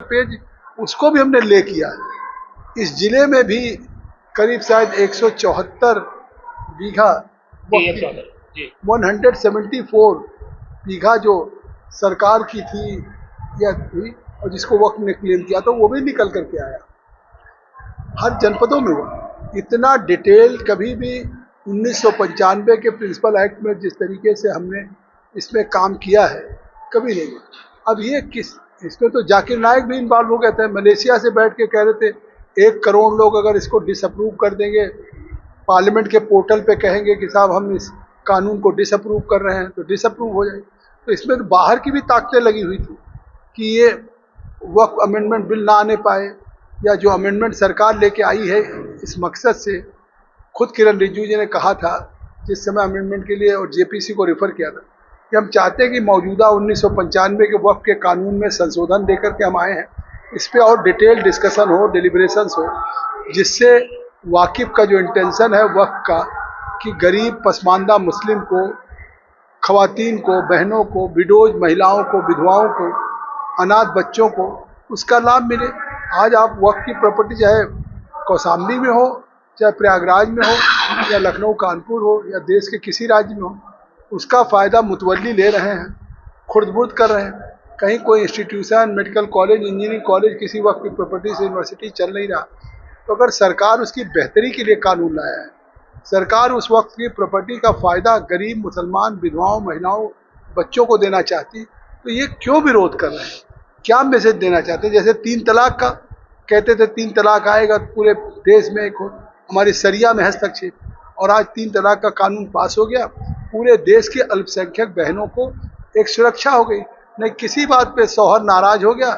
Page, उसको भी हमने ले किया। इस जिले में भी करीब शायद 174 बीघा, 174 बीघा जो सरकार की थी या थी और जिसको वक्त ने क्लेम किया, तो वो भी निकल करके आया। हर जनपदों में हुआ। इतना डिटेल कभी भी 1995 के प्रिंसिपल एक्ट में जिस तरीके से हमने इसमें काम किया है कभी नहीं हुआ। अब ये इसमें तो जाकिर नाइक भी इन्वॉल्व हो गए थे। मलेशिया से बैठ के कह रहे थे 1 करोड़ लोग अगर इसको डिसअप्रूव कर देंगे, पार्लियामेंट के पोर्टल पे कहेंगे कि साहब हम इस कानून को डिसअप्रूव कर रहे हैं, तो डिसअप्रूव हो जाए। तो इसमें तो बाहर की भी ताकतें लगी हुई थी कि ये वक्फ अमेंडमेंट बिल ना आने पाए, या जो अमेंडमेंट सरकार लेके आई है इस मकसद से। खुद किरण रिजिजू जी ने कहा था जिस समय अमेंडमेंट के लिए और जेपीसी को रेफर किया था कि हम चाहते हैं कि मौजूदा 1995 के वक्फ के कानून में संशोधन देकर के हम आए हैं, इस पर और डिटेल डिस्कशन हो, डिलिब्रेशंस हो, जिससे वाकिफ का जो इंटेंशन है वक्फ का कि गरीब पसमानदा मुस्लिम को, खवातीन को, बहनों को, विडोज महिलाओं को, विधवाओं को, अनाथ बच्चों को उसका लाभ मिले। आज आप वक्फ की प्रॉपर्टी चाहे कौशाम्बी में हो, चाहे प्रयागराज में हो, या लखनऊ कानपुर हो, या देश के किसी राज्य में हो, उसका फ़ायदा मुतवल्ली ले रहे हैं, खुर्द-बुर्द कर रहे हैं। कहीं कोई institution, medical college, engineering college किसी वक्त की प्रॉपर्टी से यूनिवर्सिटी चल नहीं रहा, तो अगर सरकार उसकी बेहतरी के लिए कानून लाया है, सरकार उस वक्त की प्रॉपर्टी का फ़ायदा गरीब मुसलमान विधवाओं, महिलाओं, बच्चों को देना चाहती, तो ये क्यों विरोध कर रहे हैं? क्या मैसेज देना चाहते हैं? जैसे 3 तलाक का कहते थे, 3 तलाक आएगा तो पूरे देश में एक हमारी शरिया में हस्तक्षेप, और आज 3 तलाक का कानून पास हो गया, पूरे देश के अल्पसंख्यक बहनों को एक सुरक्षा हो गई। नहीं किसी बात पे शौहर नाराज हो गया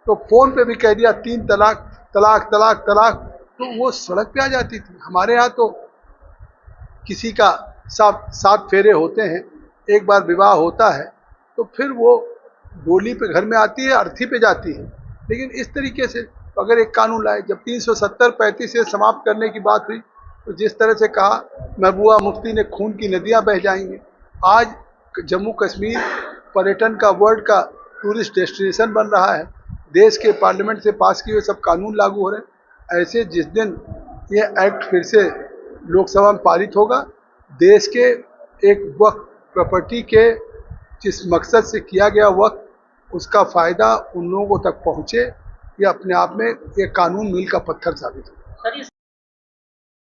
तो फोन पे भी कह दिया 3 तलाक, तलाक तलाक तलाक, तो वो सड़क पे आ जाती थी। हमारे यहाँ तो किसी का 7 फेरे होते हैं, एक बार विवाह होता है तो फिर वो डोली पे घर में आती है, अर्थी पे जाती है। लेकिन इस तरीके से अगर एक कानून लाए, जब 370-35 से समाप्त करने की बात हुई, तो जिस तरह से कहा महबूबा मुफ्ती ने खून की नदियां बह जाएंगी। आज जम्मू कश्मीर पर्यटन का, वर्ल्ड का टूरिस्ट डेस्टिनेशन बन रहा है। देश के पार्लियामेंट से पास किए हुए सब कानून लागू हो रहे हैं। ऐसे जिस दिन ये एक्ट फिर से लोकसभा में पारित होगा, देश के एक वक्फ प्रॉपर्टी के जिस मकसद से किया गया वक्फ, उसका फ़ायदा उन लोगों तक पहुँचे, ये अपने आप में ये कानून मील का पत्थर साबित होगा।